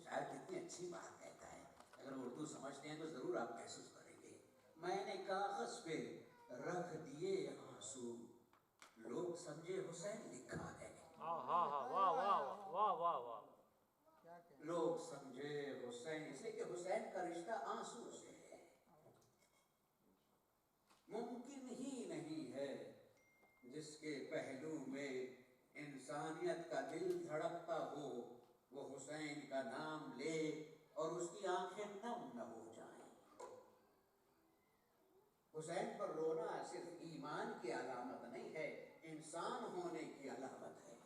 شاید کتنی اچھی بات کہتا ہے. اگر اردو سمجھتے ہیں تو ضرور آپ محسوس کریں گے. میں نے کاغذ پہ رکھ دیے آنسو, لوگ سمجھے حسین لکھا ہے. لوگ سمجھے حسین, اس لیے کہ حسین کا رشتہ آنسو سے ہے. ممکن ہی نہیں ہے جس کے پہلو میں انسانیت کا دل دھڑکتا ہو وہ حسین کا نام لے اور اس کی آنکھیں نم نہ ہو جائیں. حسین پر رونا صرف ایمان کی علامت نہیں ہے, انسان ہونے کی علامت ہے.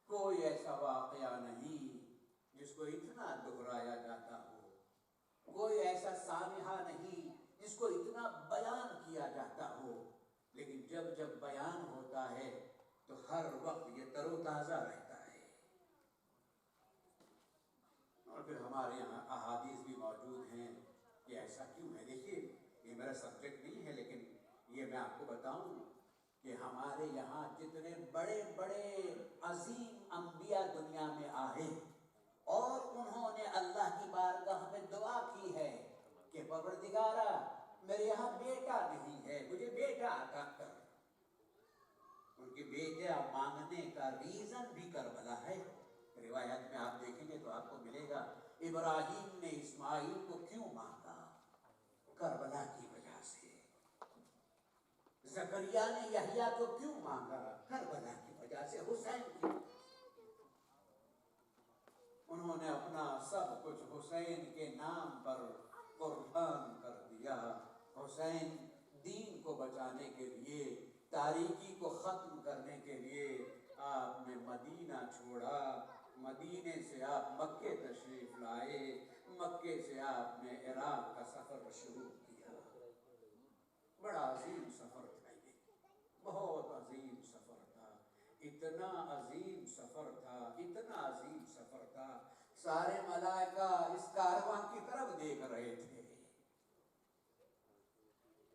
کوئی ایسا واقعہ نہیں جس کو اتنا دہرایا جاتا ہو, کوئی ایسا سانحہ نہیں جس کو اتنا بیان کیا جاتا ہو, لیکن جب جب بیان ہوتا ہے تو ہر وقت یہ تر و تازہ رہتا ہے. اور پھر ہمارے یہاں احادیث بھی موجود ہیں کہ ایسا کیوں ہے. دیکھیے یہ میرا سبجیکٹ نہیں ہے, لیکن یہ میں آپ کو بتاؤں کہ ہمارے یہاں جتنے بڑے بڑے عظیم انبیاء دنیا میں آئے اور انہوں نے اللہ کی بارگاہ میں دعا کی ہے کہ پروردگارا میرے یہاں بیٹا نہیں ہے, مجھے بیٹا عطا کر. ان کے بیٹا مانگنے کا ریزن بھی کربلا ہے. روایت میں آپ دیکھیں گے تو آپ کو ملے گا ابراہیم نے اسماعیل کو کیوں مانگا, کربلا کی وجہ سے. زکریا نے یحییٰ کو کیوں مانگا, کربلا کی وجہ سے, حسین کی. انہوں نے اپنا سب کچھ حسین کے نام پر قربان کر دیا. حسین دین کو بچانے کے لیے, تاریکی کو ختم کرنے کے لیے آپ نے مدینہ چھوڑا, مدینے سے آپ مکے تشریف لائے, مکے سے آپ نے عراق کا سفر شروع کیا. بڑا عظیم سفر تھا یہ, بہت عظیم سفر تھا. اتنا عظیم سفر تھا, اتنا عظیم سفر تھا, سارے ملائکہ اس کارواں کی طرف دیکھ رہے تھے.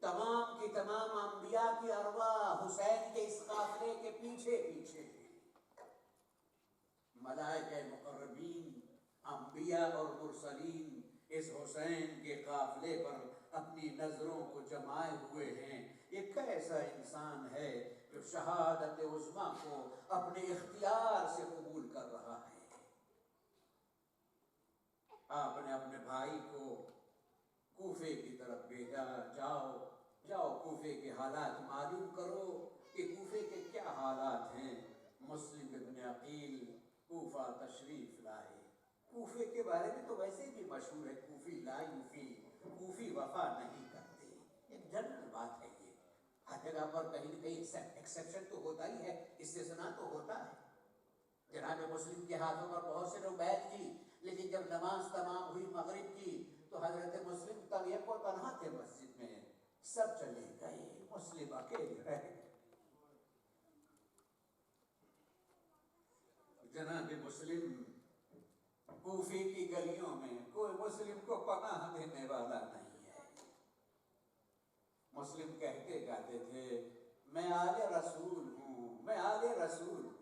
تمام کی تمام انبیاء کی ارواح حسین کے اس قافلے کے پیچھے پیچھے. ملائکہ مقربین, انبیاء اور مرسلین اس حسین کے قافلے پر اپنی نظروں کو جمائے ہوئے ہیں. یہ کیسا انسان ہے جو شہادت عظمیٰ کو اپنے اختیار سے قبول کر رہا ہے. آپ نے اپنے بھائی کو کوفے کی طرف بھیجا, جاؤ کوفے کے حالات معلوم کرو کہ کوفے کے کیا حالات ہیں. مسلم ابن عقیل کوفہ تشریف لائے. کوفے کے بارے میں تو ویسے بھی مشہور ہے, کوفی لا یوفی, کوفی وفا نہیں کرتے. ایک جنرل بات ہے یہ, ہر جگہ پر کہیں نہ کہیں ایکسیپشن تو ہوتا ہی ہے, استثناء تو ہوتا ہے. جناب مسلم کے ہاتھوں پر بہت سے لوگ بیعت کی, لیکن جب نماز تمام ہوئی مغرب کی تو حضرت مسلم طبیعت کو تنہا تھے مسجد میں, سب چلے گئے, مسلم اکیلے رہ گئے. جناب مسلم کوفے کی گلیوں میں کوئی مسلم کو پناہ دینے والا نہیں ہے. مسلم کہتے جاتے تھے میں آل رسول ہوں, میں آل رسول ہوں.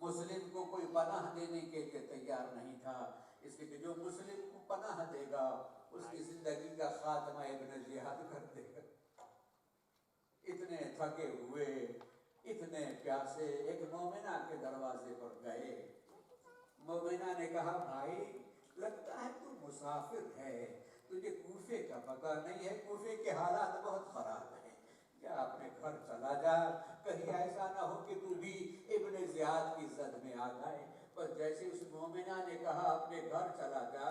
مسلم کو کوئی پناہ دینے کے لیے تیار نہیں تھا, اس لیے کہ جو مسلم کو پناہ دے گا اس کی زندگی کا خاتمہ ابن زیاد کر دے گا. اتنے تھکے ہوئے, اتنے پیاسے ایک مومنہ کے دروازے پر گئے. مومنہ نے کہا بھائی لگتا ہے تو مسافر ہے, تجھے کوفے کا پتہ نہیں ہے, کوفے کے حالات بہت خراب ہیں, کیا اپنے گھر چلا جا, کہیں ایسا نہ ہو کہ تو بھی ابن زیاد کی زد میں آ جائے. پر جیسے اس مومنہ نے کہا اپنے گھر چلا جا,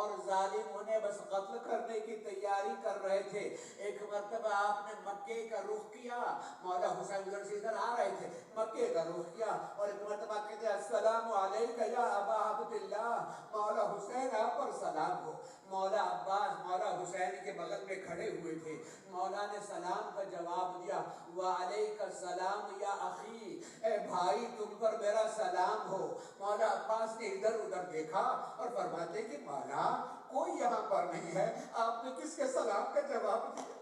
اور ظالم انہیں بس قتل کرنے کی تیاری کر رہے تھے. ایک مرتبہ آپ نے مکے کا رخ کیا, مولا حسین ادھر سے ادھر آ رہے تھے, مکے کا رخ کیا اور ایک مرتبہ کہتے السلام علیکہ یا ابا عبداللہ, مولا حسین آپ پر سلام ہو. مولا عباس مولا حسین کے بغل میں کھڑے ہوئے تھے. مولا نے سلام کا جواب دیا, وعلیک السلام یا اخی, اے بھائی تم پر میرا سلام ہو. مولا عباس نے ادھر ادھر دیکھا اور فرماتے کہ مولا کوئی یہاں پر نہیں ہے, آپ نے کس کے سلام کا جواب دیا؟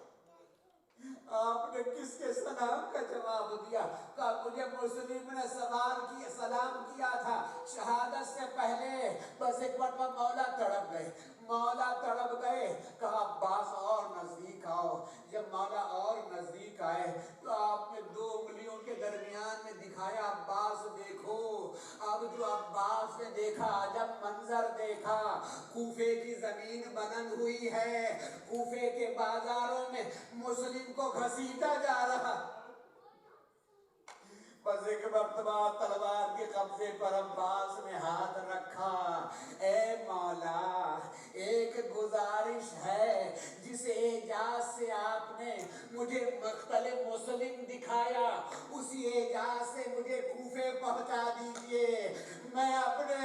آپ نے کس کے سلام کا جواب دیا؟ کہا مجھے مسلم نے سلام کیا تھا شہادت سے پہلے. بس ایک مرتبہ مولا تڑپ گئے, مولا تڑپ گئے. کہا عباس اور نزدیک آؤ. جب مولا اور نزدیک آئے تو آپ نے 2 انگلیوں کے درمیان میں دکھایا, عباس دیکھو. اب جو عباس نے دیکھا, جب منظر دیکھا, کوفے کی زمین بلند ہوئی ہے, کوفے کے بازاروں میں مسلم کو گھسیٹا جا رہا. بس ایک مرتبہ تلوار کے قبضے پر عباس نے ہاتھ رکھا. اے مولا ایک گزارش ہے, جس اعجاز سے آپ نے مجھے مختلف مسلم دکھایا, اسی اعجاز سے مجھے کوفے پہنچا دیجئے. میں اپنے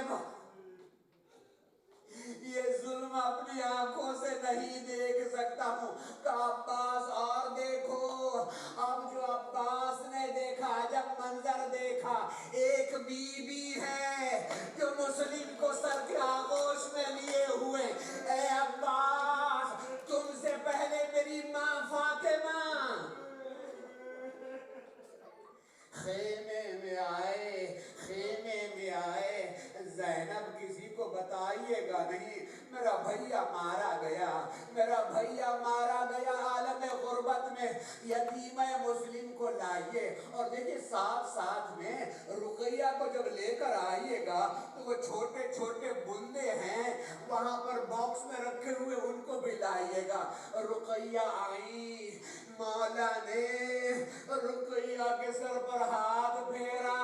یہ ظلم اپنی آنکھوں سے نہیں دیکھ سکتا ہوں. کہ عباس اور دیکھو. اب جو عباس نے دیکھا, جب منظر دیکھا, ایک بی بی ہے جو مسلم کو سر کے آغوش میں لیے ہوئے. اے عباس تم سے پہلے میری ماں فاطمہ خیمے میں آئے, خیمے میں آئے. زینب کسی کو بتائیے گا نہیں, میرا بھیا مارا گیا, میرا بھیا مارا گیا عالم غربت میں. یتیمہ مسلم کو لائیے. اور دیکھیے ساتھ ساتھ میں رقیہ کو جب لے کر آئیے گا تو وہ چھوٹے چھوٹے بندے ہیں وہاں پر باکس میں رکھے ہوئے, ان کو بھی لائیے گا. رقیہ آئی, مولا نے رقیہ کے سر پر ہاتھ پھیرا.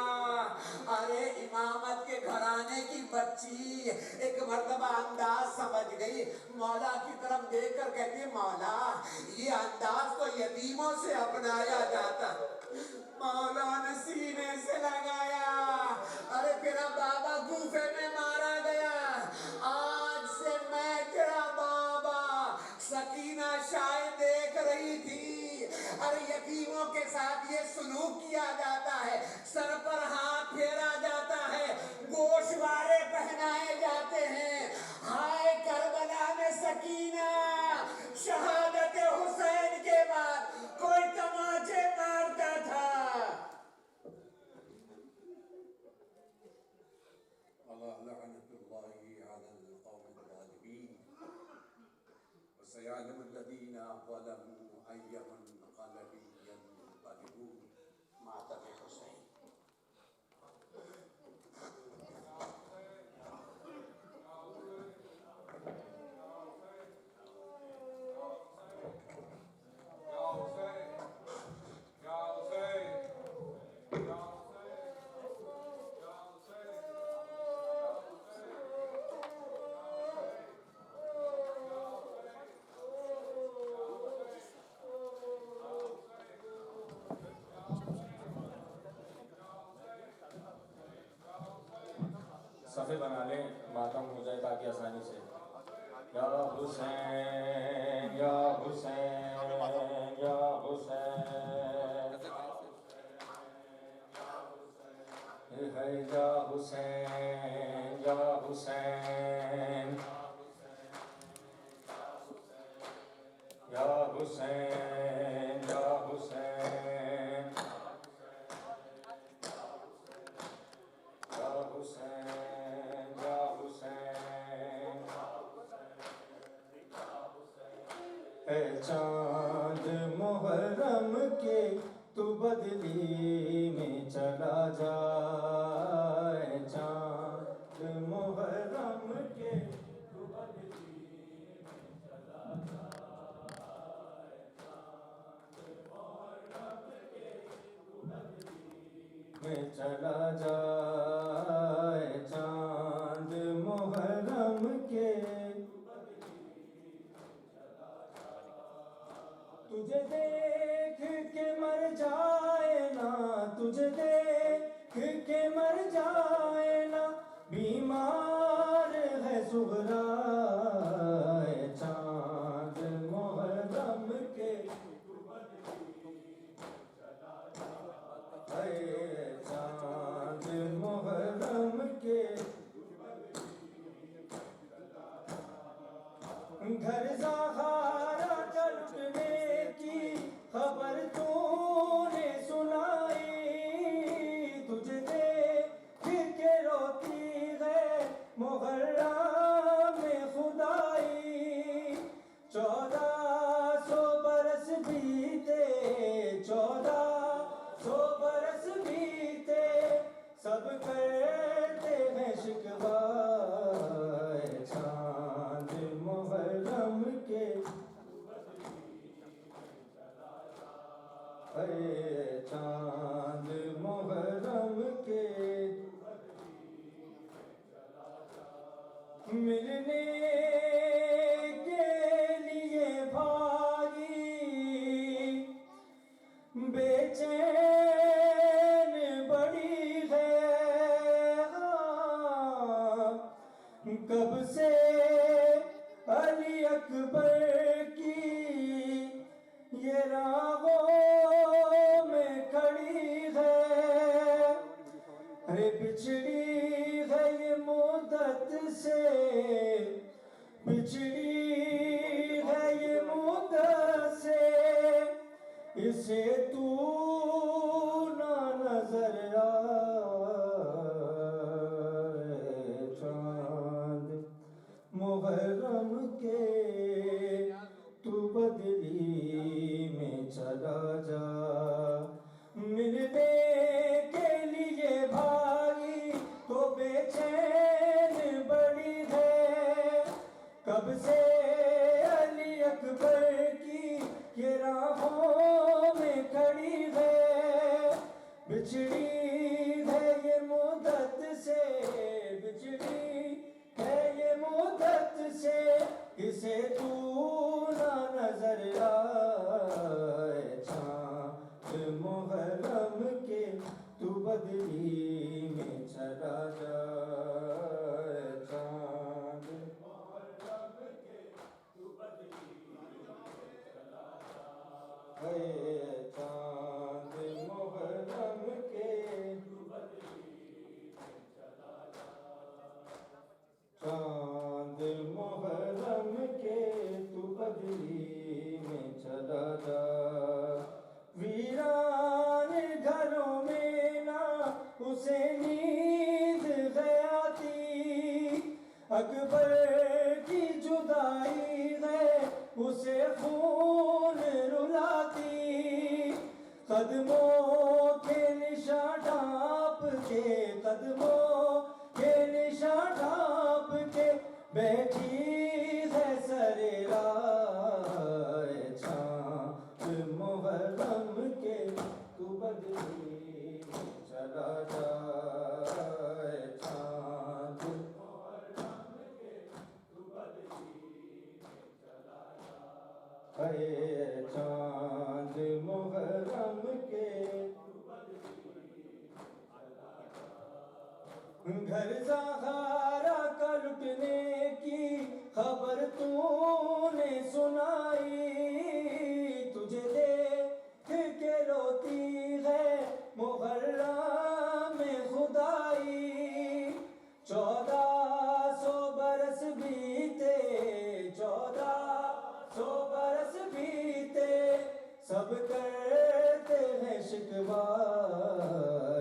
ارے امامت کے گھرانے کی بچی ایک مرتبہ انداز سمجھ گئی, مولا کی طرف دیکھ کر کہتی مولا یہ انداز تو یتیموں سے اپنایا جاتا. مولا نے سینے سے لگایا, ارے تیرا بابا کوفے میں مارا گیا, آج سے میں تیرا بابا. سکینہ شاید دیکھ رہی تھی. ارے یتیموں کے ساتھ یہ سلوک کیا جاتا ہے, سر پر ہاتھ پھیرا جاتا ہے, گوشوارے پہنائے جاتے ہیں. ہائے کربلا میں سکینہ شہادت حسین کے بعد کوئی تماچے مارتا تھا. لعنت اللہ علی القوم الظالمین وسيعلم الذين ظلموا أي منقلب ينقلبون. ماتم حسین.
صفحے بنا لیں, ماتم ہو جائے تاکہ آسانی سے. یا حسین یا حسین یا حسین ہے, یا حسین یا حسین یا حسین یا حسین یا حسین یا حسین. اے چاند محرم کے تو بدلی میں چلا جا, اے چاند محرم کے تو بدلی میں چلا جا, اے چاند محرم کے تو بدلی میں چلا جا, اے چاند محرم کے دیکھ کے مر جائے نا، تجھے دیکھ کے مر جائے نا، بیمار ہے زہرا اے چاند محرم کے، اے چاند محرم کے، گھر زہارا کا لٹنے کی خبر تو نے سنائی، تجھے دیکھ کے روتی ہے محرم میں خدائی، 1400 برس بیتے، 1400 برس بیتے، سب کرتے ہیں شکوہ اے چاند محرم کے، اے چاند محرم کے، ملنے کے لیے بھاگی بے چین بڑی ہے، کب سے علی اکبر کی یہ راہوں میں کھڑی ہے، ارے بچھڑی ہے یہ مدت سے، بچھڑی ہے یہ مدت سے، اسے تو نہ نظر آئے چاند محرم کے، تو بدلی میں چلا جا، ملنے کے لیے بھاگی تو بے چین بڑی ہے، کب سے علی اکبر کی یہ راہوں میں کھڑی ہے، بچھڑی ہے یہ مدت سے، بچھڑی ہے یہ مدت سے، اسے تو نہ نظر آئے چاند محرم کے، تو بدلی میں چلا جائے چاند محرم کے، تو بدلی میں چلا جائے، اے چاند محرم کے، تو بدلی میں چلا جائے، چاند محرم کے، تو بدلی میں چلا جا، ویران گھروں میں نہ اسے نیند گیا تھی، اکبر کی جدائی ہے اسے خون رلاتی، قدموں کے نشاں ڈھانپ کے، قدموں کے نشاں ڈھانپ کے، بیٹھی ہے سر راہ چاند محرم کے، تو بدلی میں چلا جائے چاند محرم کے، تو بدلی میں چلا جائے، اے چاند محرم کے، تو بدلی میں چلا جائے، گھر زہارا کا لٹنے کی خبر تو نے سنائی، تجھے دیکھ کے روتی ہے محرم میں خدائی، 1400 برس بیتے، 1400 برس بیتے، سب کرتے ہیں شکوہ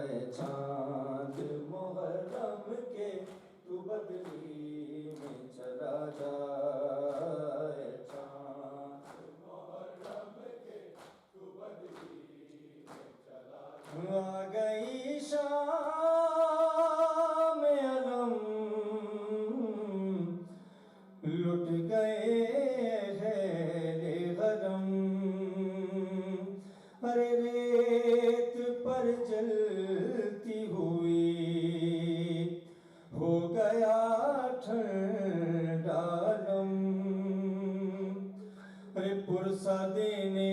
اے چاند محرم کے، تو بدلی میں چلا جائے چاند محرم کے، تو بدلی میں چلا جائے، آ گئی شام علم، لٹ گئے ہیں غرم، ارے ریت پر جلتی ہوئی ہو گیا ٹھنڈا دم، ارے پرسہ دینے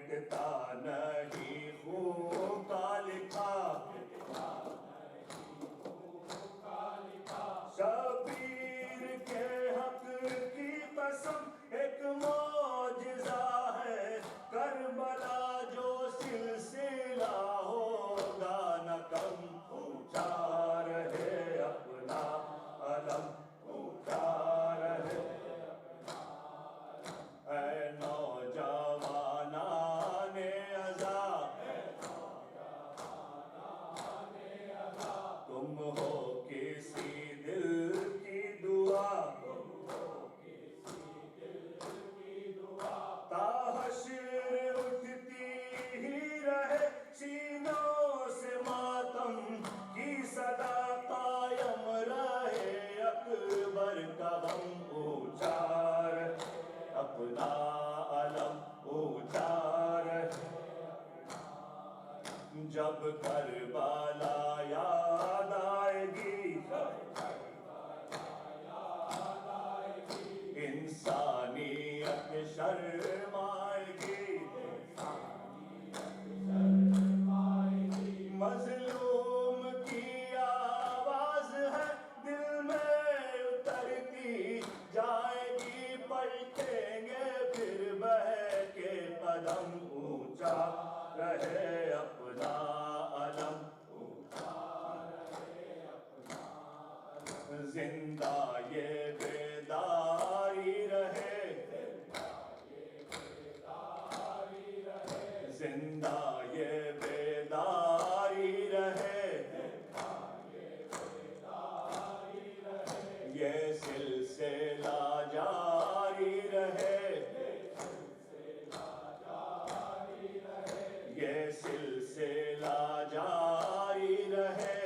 مٹتا نہیں خون کا لکھا شبیر کے حق کی قسم ایک معجزہ ہے کربلا جو سلسلہ ہوگا نہ کم اونچا رہے اپنا علم اونچا رہے اے نوجوانان عزا تم ہو کسی دل کی دعا تا حشر اٹھتی ہی رہے سینوں سے ماتم کی صدا قائم رہے اکبر کا غم اونچا رہے اپنا علم اونچا رہے جب کربلا یاد آئے گی انسانیت شرمائے گی مظلوم کی آواز ہے دل میں اترتی جائے گی پلٹیں گے پھر بہ کے قدم اونچا رہے اپنا علم زندہ یہ بیداری رہے زندہ یہ بیداری رہے یہ سلسلہ جاری رہے یہ سلسلہ جاری رہے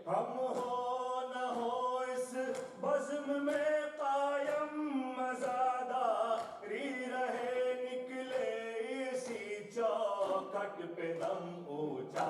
ہم ہو نہ ہو اس بزم میں قائم مزاداری رہے نکلے اسی چوکھٹ پہ دم اونچا